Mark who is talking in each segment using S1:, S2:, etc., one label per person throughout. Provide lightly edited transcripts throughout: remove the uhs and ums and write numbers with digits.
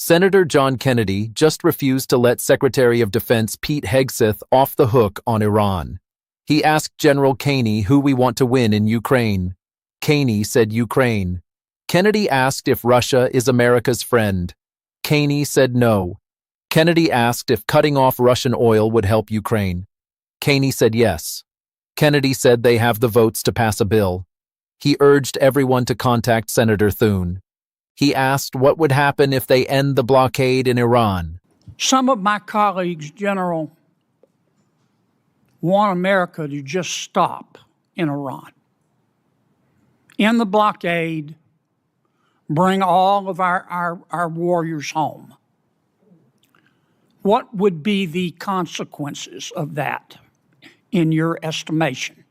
S1: Senator John Kennedy just refused to let Secretary of Defense Pete Hegseth off the hook on Iran. He asked General Kennedy who we want to win in Ukraine. Kennedy said Ukraine. Kennedy asked if Russia is America's friend. Kennedy said no. Kennedy asked if cutting off Russian oil would help Ukraine. Kennedy said yes. Kennedy said they have the votes to pass a bill. He urged everyone to contact Senator Thune. He asked what would happen if they end the blockade in Iran.
S2: Some of my colleagues, General, want America to just stop in Iran. End the blockade, bring all of our warriors home. What would be the consequences of that, in your estimation?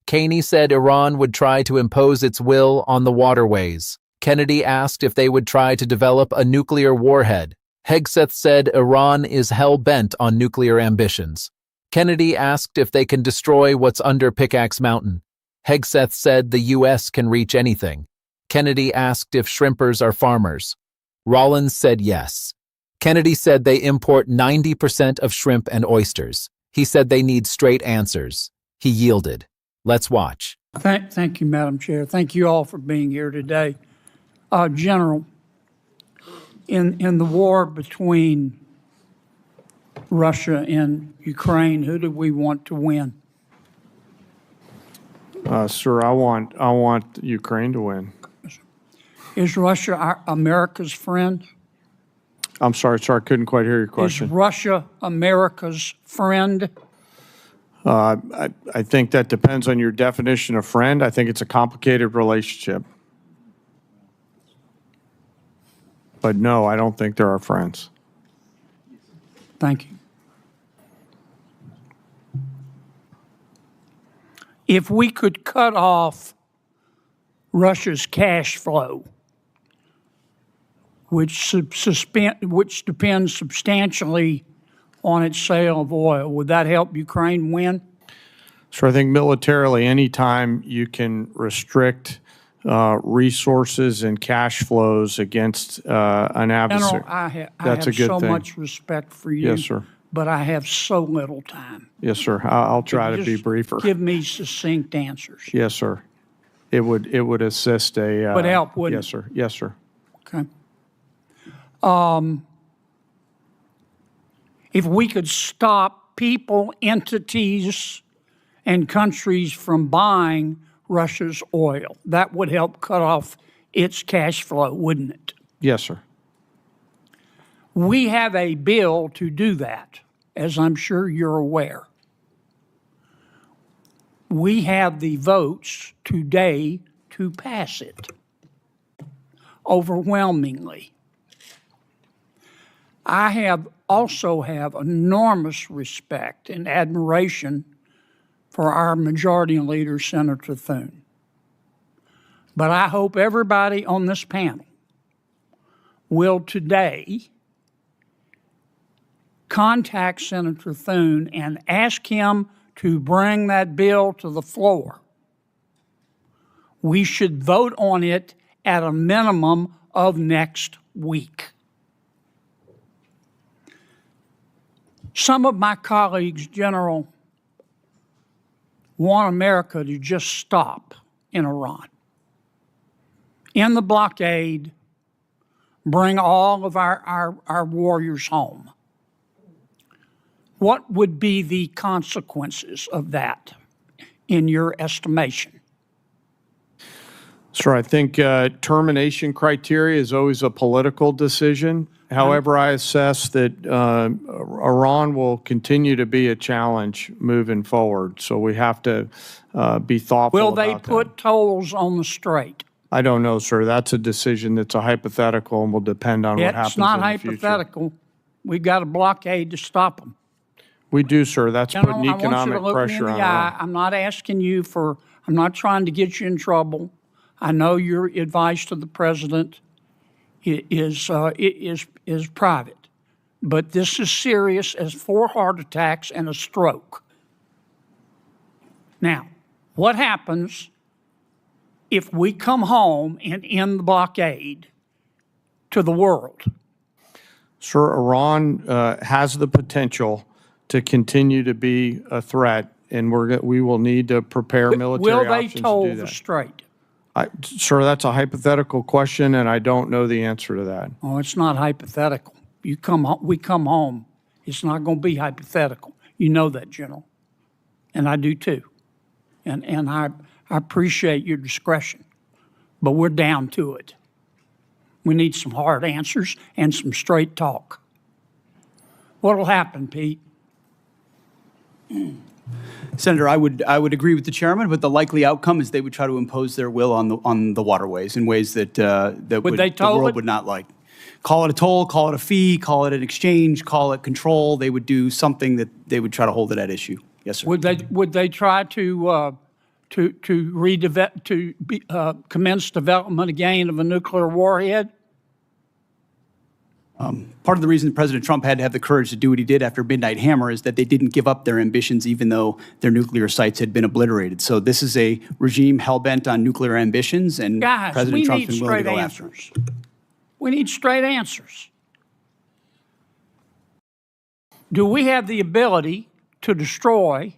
S1: Kennedy said Iran would try to impose its will on the waterways. Kennedy asked if they would try to develop a nuclear warhead. Hegseth said Iran is hell-bent on nuclear ambitions. Kennedy asked if they can destroy what's under Pickaxe Mountain. Hegseth said the U.S. can reach anything. Kennedy asked if shrimpers are farmers. Rollins said yes. Kennedy said they import 90% of shrimp and oysters. He said they need straight answers. He yielded. Let's watch.
S2: Thank you, Madam Chair. Thank you all for being here today. General, in the war between Russia and Ukraine, who do we want to win?
S3: Sir, I want Ukraine to win.
S2: Is Russia America's friend?
S3: I'm sorry, sir, I couldn't quite hear your question.
S2: Is Russia America's friend?
S3: I think that depends on your definition of friend. I think it's a complicated relationship. But no, I don't think they're our friends.
S2: Thank you. If we could cut off Russia's cash flow, which depends substantially on its sale of oil, would that help Ukraine win?
S3: So I think militarily, anytime you can restrict resources and cash flows against an adversary.
S2: General, I have so much respect for you.
S3: Yes, sir.
S2: But I have so little time.
S3: Yes, sir. I'll try to be briefer.
S2: Give me succinct answers.
S3: Yes, sir. It would assist a.
S2: Would help, wouldn't it?
S3: Yes, sir. Yes, sir.
S2: Okay. If we could stop people, entities, and countries from buying Russia's oil, that would help cut off its cash flow, wouldn't it?
S3: Yes, sir.
S2: We have a bill to do that, as I'm sure you're aware. We have the votes today to pass it, overwhelmingly. I also have enormous respect and admiration for our majority leader, Senator Thune. But I hope everybody on this panel will today contact Senator Thune and ask him to bring that bill to the floor. We should vote on it at a minimum of next week. Some of my colleagues, General, want America to just stop in Iran. End the blockade, bring all of our warriors home. What would be the consequences of that, in your estimation?
S3: Sir, I think termination criteria is always a political decision. However, I assess that Iran will continue to be a challenge moving forward. So we have to be thoughtful
S2: Will
S3: about
S2: they
S3: that.
S2: put tolls on the strait?
S3: I don't know, sir. That's a decision that's a hypothetical and will depend on what happens
S2: It's not
S3: in the future.
S2: hypothetical. We've got a blockade to stop them.
S3: We do, sir. That's
S2: General,
S3: putting
S2: I want you
S3: economic
S2: to look
S3: pressure
S2: me in
S3: on
S2: the eye.
S3: Iran.
S2: I'm not asking you for, I'm not trying to get you in trouble. I know your advice to the president is private, but this is serious as 4 heart attacks and a stroke. Now, what happens if we come home and end the blockade to the world?
S3: Sir, Iran has the potential to continue to be a threat, and we will need to prepare military
S2: Will they
S3: options to
S2: toll
S3: do
S2: the
S3: that.
S2: strait?
S3: Sir, that's a hypothetical question, and I don't know the answer to that.
S2: Oh, it's not hypothetical. We come home. It's not going to be hypothetical. You know that, General, and I do too. And I appreciate your discretion, but we're down to it. We need some hard answers and some straight talk. What'll happen, Pete?
S4: Senator, I would agree with the chairman, but the likely outcome is they would try to impose their will on the waterways in ways that the world would not like. Call it a toll, call it a fee, call it an exchange, call it control. They would do something that they would try to hold it at issue. Yes, sir.
S2: Would they try to commence development again of a nuclear warhead?
S4: Part of the reason President Trump had to have the courage to do what he did after Midnight Hammer is that they didn't give up their ambitions even though their nuclear sites had been obliterated. So this is a regime hell-bent on nuclear ambitions, and
S2: Guys,
S4: President Trump's been willing to go after it.
S2: We need straight answers. Do we have the ability to destroy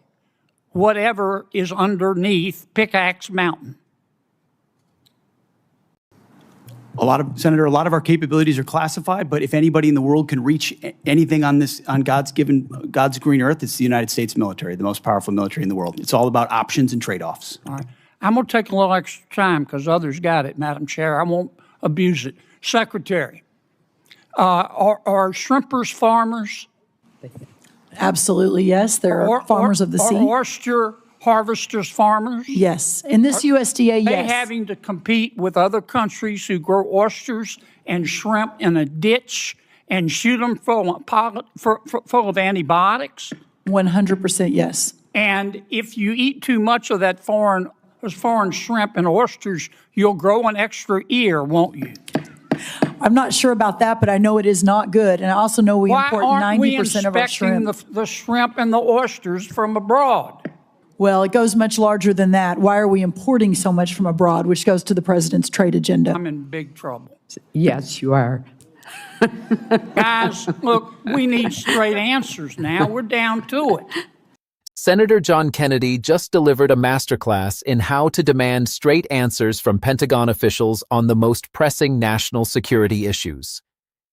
S2: whatever is underneath Pickaxe Mountain?
S4: Senator, a lot of our capabilities are classified, but if anybody in the world can reach anything on God's green earth, it's the United States military, the most powerful military in the world. It's all about options and trade-offs.
S2: All right. I'm going to take a little extra time because others got it, Madam Chair. I won't abuse it. Secretary, are shrimpers farmers?
S5: Absolutely, yes. There are farmers of the sea.
S2: Are oyster harvesters farmers?
S5: Yes. In this USDA, yes.
S2: Are they having to compete with other countries who grow oysters and shrimp in a ditch and shoot them full of antibiotics?
S5: 100% yes.
S2: And if you eat too much of that foreign shrimp and oysters, you'll grow an extra ear, won't you?
S5: I'm not sure about that, but I know it is not good. And I also know we import 90% of our shrimp.
S2: Why aren't we inspecting the shrimp and the oysters from abroad?
S5: Well, it goes much larger than that. Why are we importing so much from abroad, which goes to the president's trade agenda?
S2: I'm in big trouble.
S6: Yes, you are.
S2: Guys, look, we need straight answers now. We're down to it.
S1: Senator John Kennedy just delivered a masterclass in how to demand straight answers from Pentagon officials on the most pressing national security issues.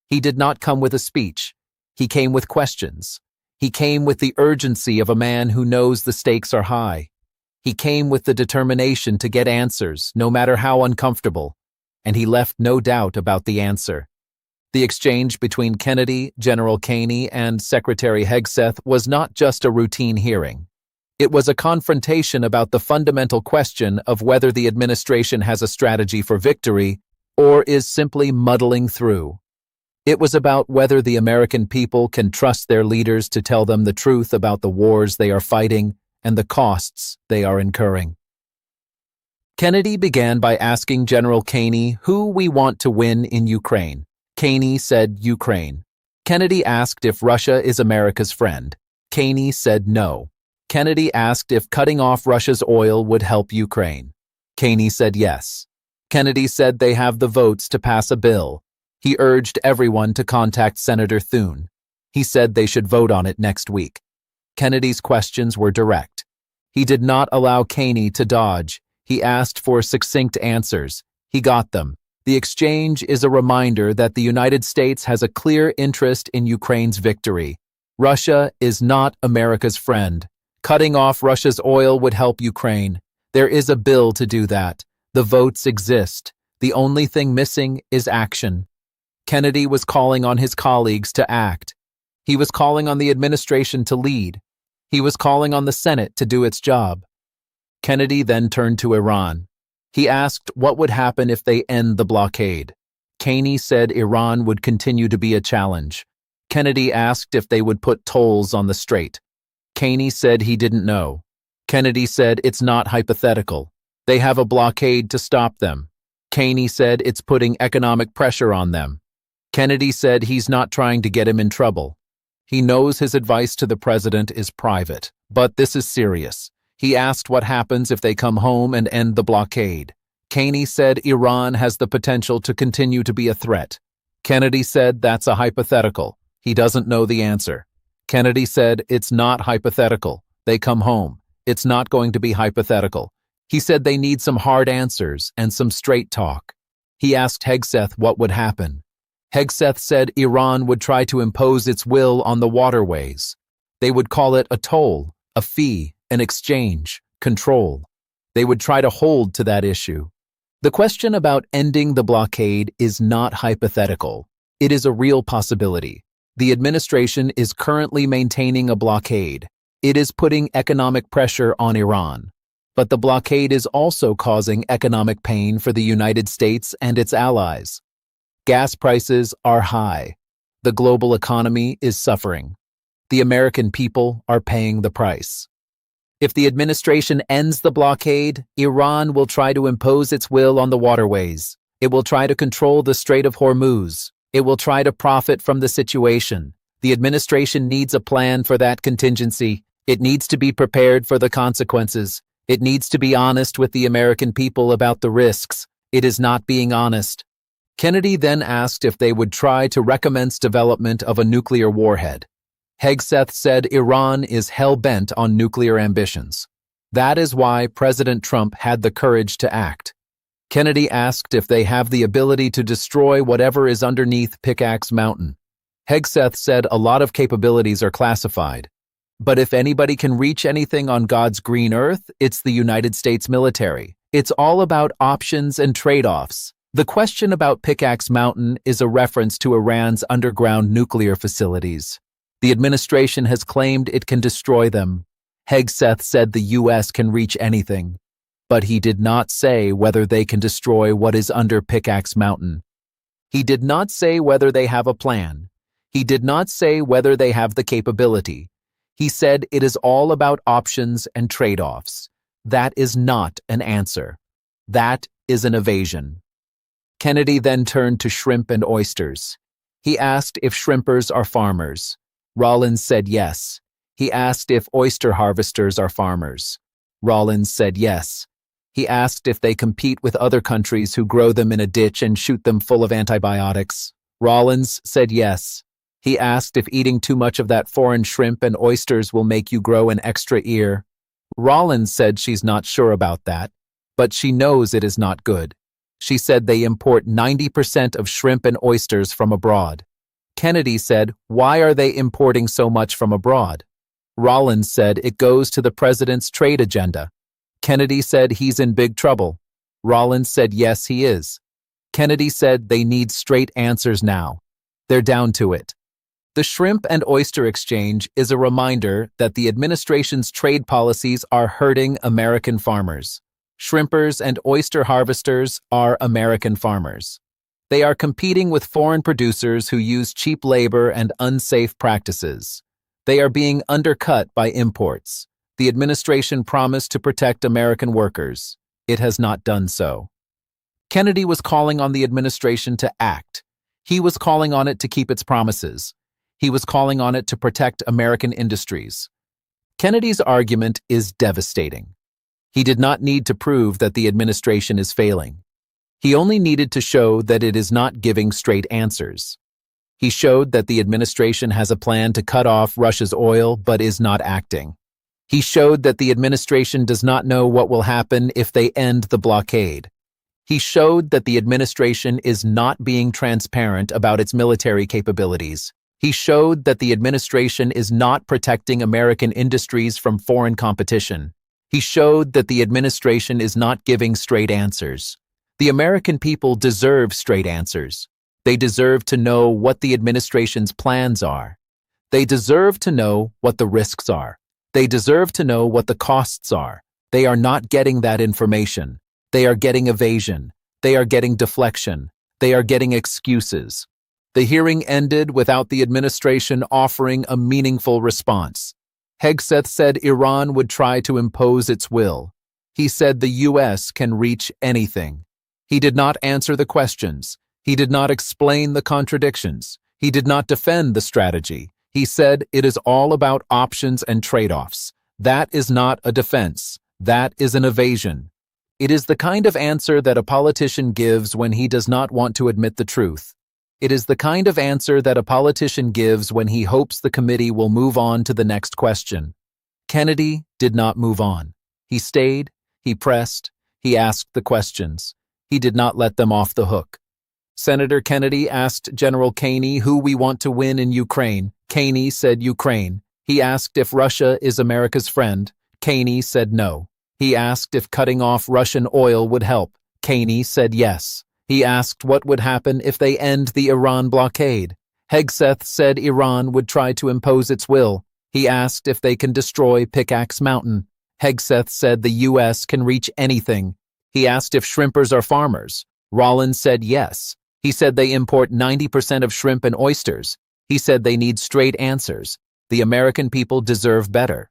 S1: He did not come with a speech. He came with questions. He came with the urgency of a man who knows the stakes are high. He came with the determination to get answers, no matter how uncomfortable, and he left no doubt about the answer. The exchange between Kennedy, General Caney, and Secretary Hegseth was not just a routine hearing. It was a confrontation about the fundamental question of whether the administration has a strategy for victory or is simply muddling through. It was about whether the American people can trust their leaders to tell them the truth about the wars they are fighting and the costs they are incurring. Kennedy began by asking General Caney who we want to win in Ukraine. Caney said Ukraine. Kennedy asked if Russia is America's friend. Caney said no. Kennedy asked if cutting off Russia's oil would help Ukraine. Caney said yes. Kennedy said they have the votes to pass a bill. He urged everyone to contact Senator Thune. He said they should vote on it next week. Kennedy's questions were direct. He did not allow Caney to dodge. He asked for succinct answers. He got them. The exchange is a reminder that the United States has a clear interest in Ukraine's victory. Russia is not America's friend. Cutting off Russia's oil would help Ukraine. There is a bill to do that. The votes exist. The only thing missing is action. Kennedy was calling on his colleagues to act. He was calling on the administration to lead. He was calling on the Senate to do its job. Kennedy then turned to Iran. He asked what would happen if they end the blockade. Caney said Iran would continue to be a challenge. Kennedy asked if they would put tolls on the strait. Caney said he didn't know. Kennedy said it's not hypothetical. They have a blockade to stop them. Caney said it's putting economic pressure on them. Kennedy said he's not trying to get him in trouble. He knows his advice to the president is private, but this is serious. He asked what happens if they come home and end the blockade. Caney said Iran has the potential to continue to be a threat. Kennedy said that's a hypothetical. He doesn't know the answer. Kennedy said it's not hypothetical. They come home. It's not going to be hypothetical. He said they need some hard answers and some straight talk. He asked Hegseth what would happen. Hegseth said Iran would try to impose its will on the waterways. They would call it a toll, a fee, an exchange, control. They would try to hold to that issue. The question about ending the blockade is not hypothetical. It is a real possibility. The administration is currently maintaining a blockade. It is putting economic pressure on Iran. But the blockade is also causing economic pain for the United States and its allies. Gas prices are high. The global economy is suffering. The American people are paying the price. If the administration ends the blockade, Iran will try to impose its will on the waterways. It will try to control the Strait of Hormuz. It will try to profit from the situation. The administration needs a plan for that contingency. It needs to be prepared for the consequences. It needs to be honest with the American people about the risks. It is not being honest. Kennedy then asked if they would try to recommence development of a nuclear warhead. Hegseth said Iran is hell-bent on nuclear ambitions. That is why President Trump had the courage to act. Kennedy asked if they have the ability to destroy whatever is underneath Pickaxe Mountain. Hegseth said a lot of capabilities are classified. But if anybody can reach anything on God's green earth, it's the United States military. It's all about options and trade-offs. The question about Pickaxe Mountain is a reference to Iran's underground nuclear facilities. The administration has claimed it can destroy them. Hegseth said the U.S. can reach anything, but he did not say whether they can destroy what is under Pickaxe Mountain. He did not say whether they have a plan. He did not say whether they have the capability. He said it is all about options and trade-offs. That is not an answer. That is an evasion. Kennedy then turned to shrimp and oysters. He asked if shrimpers are farmers. Rollins said yes. He asked if oyster harvesters are farmers. Rollins said yes. He asked if they compete with other countries who grow them in a ditch and shoot them full of antibiotics. Rollins said yes. He asked if eating too much of that foreign shrimp and oysters will make you grow an extra ear. Rollins said she's not sure about that, but she knows it is not good. She said they import 90% of shrimp and oysters from abroad. Kennedy said, why are they importing so much from abroad? Rollins said it goes to the president's trade agenda. Kennedy said he's in big trouble. Rollins said yes, he is. Kennedy said they need straight answers now. They're down to it. The shrimp and oyster exchange is a reminder that the administration's trade policies are hurting American farmers. Shrimpers and oyster harvesters are American farmers. They are competing with foreign producers who use cheap labor and unsafe practices. They are being undercut by imports. The administration promised to protect American workers. It has not done so. Kennedy was calling on the administration to act. He was calling on it to keep its promises. He was calling on it to protect American industries. Kennedy's argument is devastating. He did not need to prove that the administration is failing. He only needed to show that it is not giving straight answers. He showed that the administration has a plan to cut off Russia's oil but is not acting. He showed that the administration does not know what will happen if they end the blockade. He showed that the administration is not being transparent about its military capabilities. He showed that the administration is not protecting American industries from foreign competition. He showed that the administration is not giving straight answers. The American people deserve straight answers. They deserve to know what the administration's plans are. They deserve to know what the risks are. They deserve to know what the costs are. They are not getting that information. They are getting evasion. They are getting deflection. They are getting excuses. The hearing ended without the administration offering a meaningful response. Hegseth said Iran would try to impose its will. He said the U.S. can reach anything. He did not answer the questions. He did not explain the contradictions. He did not defend the strategy. He said it is all about options and trade-offs. That is not a defense. That is an evasion. It is the kind of answer that a politician gives when he does not want to admit the truth. It is the kind of answer that a politician gives when he hopes the committee will move on to the next question. Kennedy did not move on. He stayed, he pressed, he asked the questions. He did not let them off the hook. Senator Kennedy asked General Caney who we want to win in Ukraine. Caney said Ukraine. He asked if Russia is America's friend. Caney said no. He asked if cutting off Russian oil would help. Caney said yes. He asked what would happen if they end the Iran blockade. Hegseth said Iran would try to impose its will. He asked if they can destroy Pickaxe Mountain. Hegseth said the U.S. can reach anything. He asked if shrimpers are farmers. Rollins said yes. He said they import 90% of shrimp and oysters. He said they need straight answers. The American people deserve better.